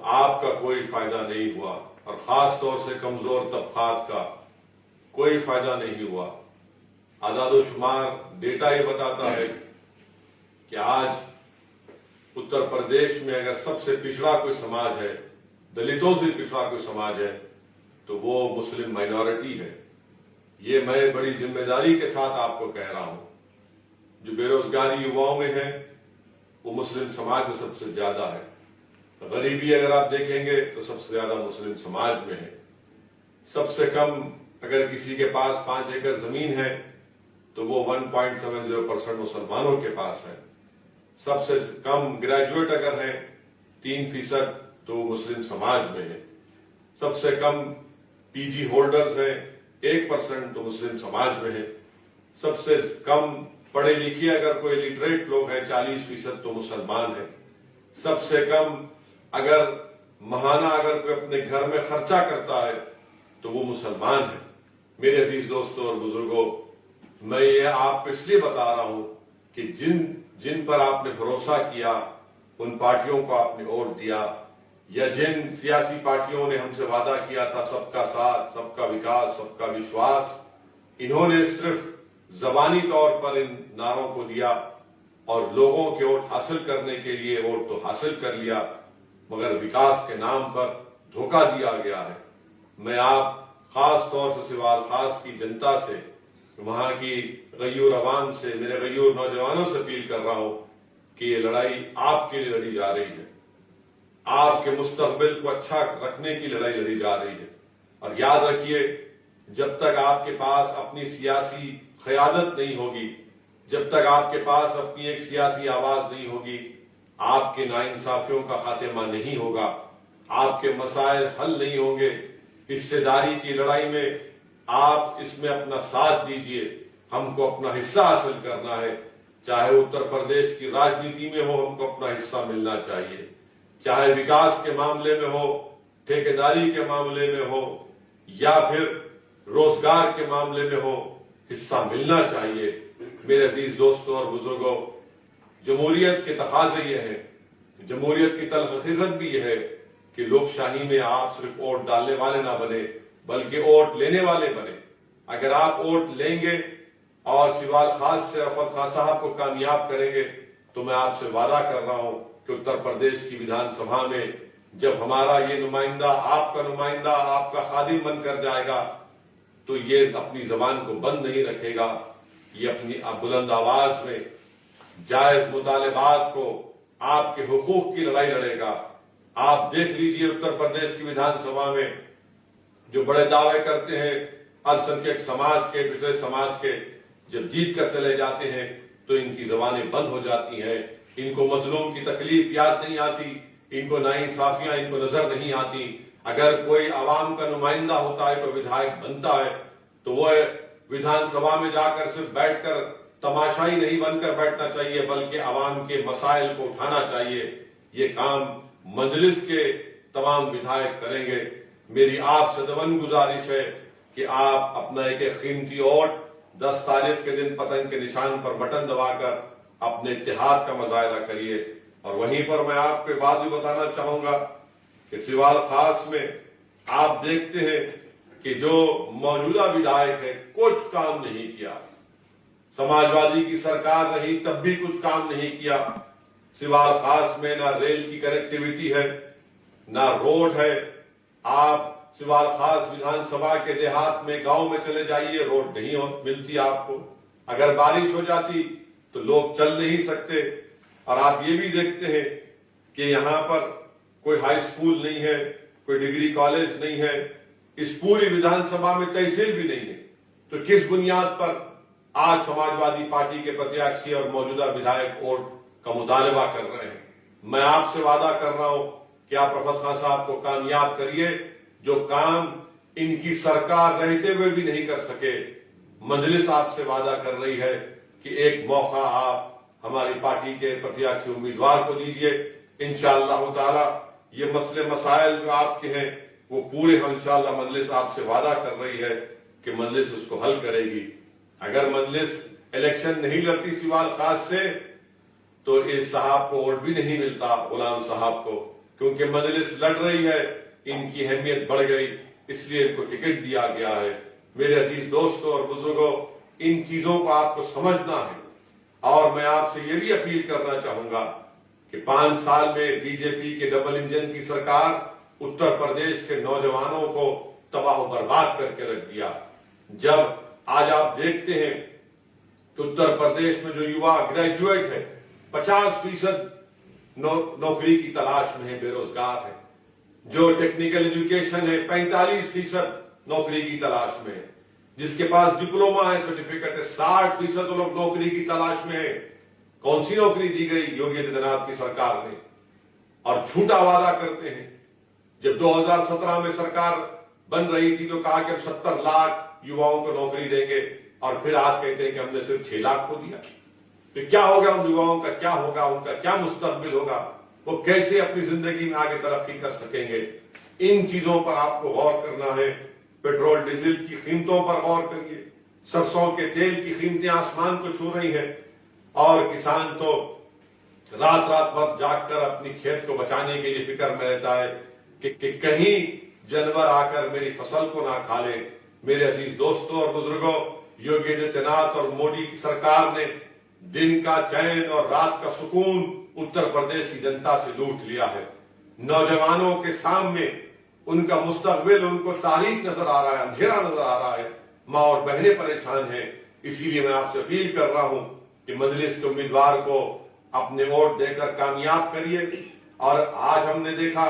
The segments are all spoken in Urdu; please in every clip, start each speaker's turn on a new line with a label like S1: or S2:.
S1: آپ کا کوئی فائدہ نہیں ہوا، اور خاص طور سے کمزور طبقات کا کوئی فائدہ نہیں ہوا۔ اعداد و شمار ڈیٹا یہ بتاتا ہے کہ آج اتر پردیش میں اگر سب سے پچھڑا کوئی سماج ہے، دلتوں سے پچھڑا کوئی سماج ہے، تو وہ مسلم مائنورٹی ہے۔ یہ میں بڑی ذمہ داری کے ساتھ آپ کو کہہ رہا ہوں۔ جو بے روزگاری یواؤں میں ہے وہ مسلم سماج میں سب سے زیادہ ہے۔ غریبی اگر آپ دیکھیں گے تو سب سے زیادہ مسلم سماج میں ہے۔ سب سے کم اگر کسی کے پاس 5 ایکڑ زمین ہے تو وہ 1.70% مسلمانوں کے پاس ہے۔ سب سے کم گریجویٹ اگر ہیں 3% تو وہ مسلم سماج میں ہے۔ سب سے کم پی جی ہولڈرز ہیں 1% تو مسلم سماج میں ہے۔ سب سے کم پڑھے لکھے اگر کوئی لٹریٹ لوگ ہیں 40% تو مسلمان ہیں۔ سب سے کم اگر ماہانہ اگر کوئی اپنے گھر میں خرچہ کرتا ہے تو وہ مسلمان ہے۔ میرے عزیز دوستوں اور بزرگوں، میں یہ آپ کو اس لیے بتا رہا ہوں کہ جن پر آپ نے بھروسہ کیا، ان پارٹیوں کو آپ نے ووٹ دیا، یا جن سیاسی پارٹیوں نے ہم سے وعدہ کیا تھا سب کا ساتھ، سب کا وکاس، سب کا وشواس، انہوں نے صرف زبانی طور پر ان نعروں کو دیا اور لوگوں کے ووٹ حاصل کرنے کے لیے ووٹ تو حاصل کر لیا، مگر وکاس کے نام پر دھوکہ دیا گیا ہے۔ میں آپ خاص طور سے سوال خاص کی جنتا سے، وہاں کی غیور عوام سے، میرے غیور نوجوانوں سے اپیل کر رہا ہوں کہ یہ لڑائی آپ کے لیے لڑی جا رہی ہے، آپ کے مستقبل کو اچھا رکھنے کی لڑائی لڑی جا رہی ہے۔ اور یاد رکھیے، جب تک آپ کے پاس اپنی سیاسی قیادت نہیں ہوگی، جب تک آپ کے پاس اپنی ایک سیاسی آواز نہیں ہوگی، آپ کے ناانصافیوں کا خاتمہ نہیں ہوگا، آپ کے مسائل حل نہیں ہوں گے۔ حصے داری کی لڑائی میں آپ اس میں اپنا ساتھ دیجئے۔ ہم کو اپنا حصہ حاصل کرنا ہے، چاہے اتر پردیش کی راجنیتی میں ہو، ہم کو اپنا حصہ ملنا چاہیے، چاہے وکاس کے معاملے میں ہو، ٹھیکیداری کے معاملے میں ہو، یا پھر روزگار کے معاملے میں ہو، حصہ ملنا چاہیے۔ میرے عزیز دوستوں اور بزرگوں، جمہوریت کے تقاضے یہ ہیں، جمہوریت کی تلخ حقیقت بھی یہ ہے کہ لوک شاہی میں آپ صرف ووٹ ڈالنے والے نہ بنے بلکہ ووٹ لینے والے بنے۔ اگر آپ ووٹ لیں گے اور سوال خاص سے رفعت خان صاحب کو کامیاب کریں گے تو میں آپ سے وعدہ کر رہا ہوں کہ اتر پردیش کی ویدھان سبھا میں جب ہمارا یہ نمائندہ، آپ کا نمائندہ، آپ کا خادم بن کر جائے گا تو یہ اپنی زبان کو بند نہیں رکھے گا، یہ اپنی بلند آواز میں جائز مطالبات کو، آپ کے حقوق کی لڑائی لڑے گا۔ آپ دیکھ لیجئے اتر پردیش کی ویدھان سبھا میں جو بڑے دعوے کرتے ہیں السنکھیک سماج کے، پچھڑے سماج کے، جب جیت کر چلے جاتے ہیں تو ان کی زبانیں بند ہو جاتی ہیں، ان کو مظلوم کی تکلیف یاد نہیں آتی، ان کو ناانصافیاں ان کو نظر نہیں آتی۔ اگر کوئی عوام کا نمائندہ ہوتا ہے، کوئی ودھائک بنتا ہے تو وہ ویدھان سبھا میں جا کر صرف بیٹھ کر تماشائی نہیں بن کر بیٹھنا چاہیے بلکہ عوام کے مسائل کو اٹھانا چاہیے۔ یہ کام مجلس کے تمام ودھائک کریں گے۔ میری آپ سے دمن گزارش ہے کہ آپ اپنا ایک قیمتی ووٹ 10 تاریخ کے دن پتنگ کے نشان پر بٹن دبا کر اپنے اتحاد کا مظاہرہ کریے۔ اور وہیں پر میں آپ کو بات بھی بتانا چاہوں گا کہ سوال خاص میں آپ دیکھتے ہیں کہ جو موجودہ ودھائک ہے کچھ کام نہیں کیا، سماجوادی کی سرکار رہی تب بھی کچھ کام نہیں کیا۔ سوال خاص میں نہ ریل کی کنیکٹیویٹی ہے، نہ روڈ ہے۔ آپ سوال خاص ویدھان سبھا کے دیہات میں، گاؤں میں چلے جائیے، روڈ نہیں ملتی آپ کو۔ اگر بارش ہو جاتی تو لوگ چل نہیں سکتے۔ اور آپ یہ بھی دیکھتے ہیں کہ یہاں پر کوئی ہائی سکول نہیں ہے، کوئی ڈگری کالج نہیں ہے، اس پوری ویدھان سبھا میں تحصیل بھی نہیں ہے۔ تو کس بنیاد پر آج سماجوادی پارٹی کے پرتیاکشی اور موجودہ ودھائک ووٹ کا مطالبہ کر رہے ہیں؟ میں آپ سے وعدہ کر رہا ہوں کہ آپ رفعت خان صاحب کو کامیاب کریے، جو کام ان کی سرکار رہتے ہوئے بھی نہیں کر سکے۔ مجلس آپ سے وعدہ کر رہی ہے کہ ایک موقع آپ ہماری پارٹی کے پرتیاکشی امیدوار کو دیجیے۔ انشاءاللہ تعالی یہ مسئلے مسائل جو آپ کے ہیں وہ پورے ہم انشاءاللہ مجلس آپ سے وعدہ کر رہی ہے کہ مجلس اس کو حل کرے گی۔ اگر مجلس الیکشن نہیں لڑتی سوال خاص سے تو اس صاحب کو ووٹ بھی نہیں ملتا، غلام صاحب کو۔ کیونکہ مجلس لڑ رہی ہے، ان کی اہمیت بڑھ گئی، اس لیے ان کو ٹکٹ دیا گیا ہے۔ میرے عزیز دوستوں اور بزرگوں، ان چیزوں کو آپ کو سمجھنا ہے، اور میں آپ سے یہ بھی اپیل کرنا چاہوں گا کہ 5 سال میں بی جے پی کے ڈبل انجن کی سرکار اتر پردیش کے نوجوانوں کو تباہ و برباد کر کے رکھ دیا۔ جب آج آپ دیکھتے ہیں کہ اتر پردیش میں جو یوا گریجویٹ ہے 50% نوکری کی تلاش میں ہے، بے روزگار ہے۔ جو ٹیکنیکل ایجوکیشن ہے 45% نوکری کی تلاش میں ہے۔ جس کے پاس ڈپلوما ہے، سرٹیفکیٹ ہے، 60% لوگ نوکری کی تلاش میں ہے۔ کون سی نوکری دی گئی یوگی آدتیہ ناتھ کی سرکار نے؟ اور جھوٹا وعدہ کرتے ہیں۔ جب 2017 میں سرکار بن رہی تھی تو کہا کہ ہم 70 لاکھ یواؤں کو نوکری دیں گے، اور پھر آج کہتے ہیں کہ ہم نے صرف 6 لاکھ کو دیا۔ پھر کیا ہوگا ان یواؤں کا؟ کیا ہوگا ان کا؟ کیا مستقبل ہوگا؟ وہ کیسے اپنی زندگی میں آگے ترقی کر سکیں گے؟ ان چیزوں پر آپ کو غور کرنا ہے۔ پیٹرول ڈیزل کی قیمتوں پر غور کریے، سرسوں کے تیل کی قیمتیں آسمان کو چھو رہی ہیں، اور کسان تو رات رات بھر جاگ کر اپنی کھیت کو بچانے کے لیے فکر میں رہتا ہے کہ کہیں جانور آ کر میری فصل کو نہ کھا لیں۔ میرے عزیز دوستوں اور بزرگوں، یوگی آدتیہ ناتھ اور مودی کی سرکار نے دن کا چین اور رات کا سکون اتر پردیش کی جنتا سے لوٹ لیا ہے۔ نوجوانوں کے سامنے ان کا مستقبل، ان کو تاریک نظر آ رہا ہے، اندھیرا نظر آ رہا ہے۔ ماں اور بہنیں پریشان ہیں۔ اسی لیے میں آپ سے اپیل کر رہا ہوں کہ مجلس کے امیدوار کو اپنے ووٹ دے کر کامیاب کریے۔ اور آج ہم نے دیکھا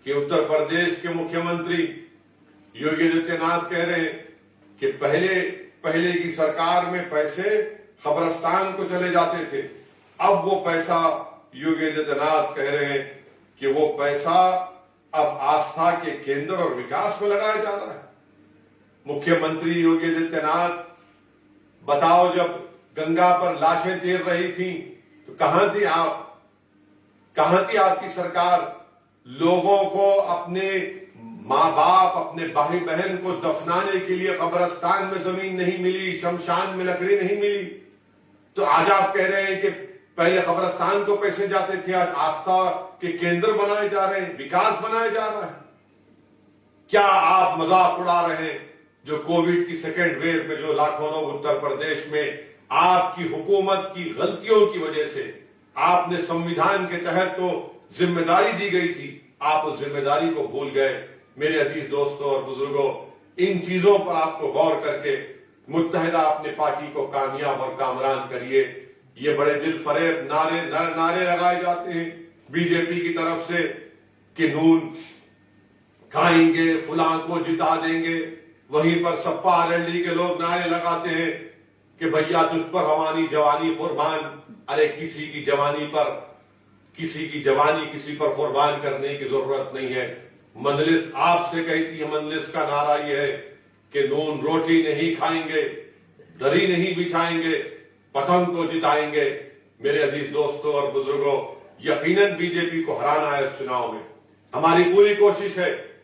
S1: کہ اتر پردیش کے مکھیہ منتری یوگی آدتیہ ناتھ کہہ رہے ہیں کہ پہلے کی سرکار میں پیسے قبرستان کو چلے جاتے تھے، اب وہ پیسہ یوگی آدتیہ ناتھ کہہ رہے ہیں کہ وہ پیسہ اب آستھا کے کیندر اور وکاس میں لگایا جا رہا ہے۔ مکھیہ منتری یوگی آدتیہ ناتھ، بتاؤ جب گنگا پر لاشیں تیر رہی تھیں تو کہاں تھی آپ؟ کہاں تھی آپ کی سرکار؟ لوگوں کو اپنے ماں باپ، اپنے بھائی بہن کو دفنانے کے لیے قبرستان میں زمین نہیں ملی، شمشان میں لکڑی نہیں ملی، تو آج آپ کہہ رہے ہیں کہ پہلے قبرستان کو پیسے جاتے تھے، آج آستھا کے کیندر بنائے جا رہے ہیں، وکاس بنایا جا رہا ہے۔ کیا آپ مذاق اڑا رہے ہیں؟ جو کووڈ کی سیکنڈ ویو میں جو لاکھوں لوگ اتر پردیش میں آپ کی حکومت کی غلطیوں کی وجہ سے، آپ نے سمویدھان کے تحت تو ذمہ داری دی گئی تھی، آپ اس ذمہ داری کو بھول گئے۔ میرے عزیز دوستوں اور بزرگوں، ان چیزوں پر آپ کو غور کر کے متحدہ اپنے پارٹی کو کامیاب اور کامران کریے۔ یہ بڑے دل فریب نعرے لگائے جاتے ہیں بی جے پی کی طرف سے کہ نون کھائیں گے، فلاں کو جتا دیں گے، وہیں پر سپا آر ایل ڈی کے لوگ نعرے لگاتے ہیں کہ بھیا تجھ پر ہماری جوانی قربان۔ ارے کسی کی جوانی کسی پر قربان کرنے کی ضرورت نہیں ہے۔ مجلس آپ سے کہتی ہے، مجلس کا نعرہ یہ ہے کہ نون روٹی نہیں کھائیں گے، دری نہیں بچھائیں گے، پتنگ کو جتائیں گے۔ میرے عزیز دوستوں اور بزرگوں، یقیناً بی جے پی کو ہرانا ہے اس چناؤ میں۔ ہماری پوری کوشش ہے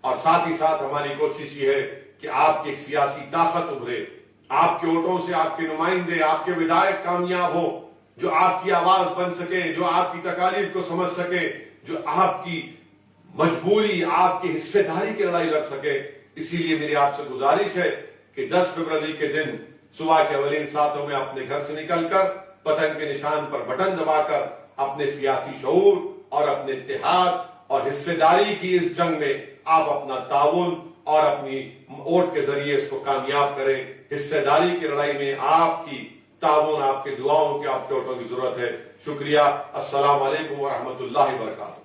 S1: اور ساتھ ہی ساتھ ہماری کوشش یہ ہے کہ آپ کی ایک سیاسی طاقت ابھرے، آپ کے ووٹوں سے آپ کے نمائندے، آپ کے ودھائک کامیاب ہوں، جو آپ کی آواز بن سکیں، جو آپ کی تکالیف کو سمجھ سکیں، جو آپ کی مجبوری، آپ کی حصے داری کی لڑائی لڑ سکے۔ اسی لیے میری آپ سے گزارش ہے کہ 10 فروری کے دن صبح کے اولین ساعتوں میں اپنے گھر سے نکل کر پتنگ کے نشان پر بٹن دبا کر اپنے سیاسی شعور اور اپنے اتحاد اور حصے داری کی اس جنگ میں آپ اپنا تعاون اور اپنی ووٹ کے ذریعے اس کو کامیاب کریں۔ حصے داری کی لڑائی میں آپ کی تعاون، آپ کے دعاؤں کی، آپ کے ووٹوں کی ضرورت ہے۔ شکریہ۔ السلام علیکم ورحمۃ اللہ وبرکاتہ۔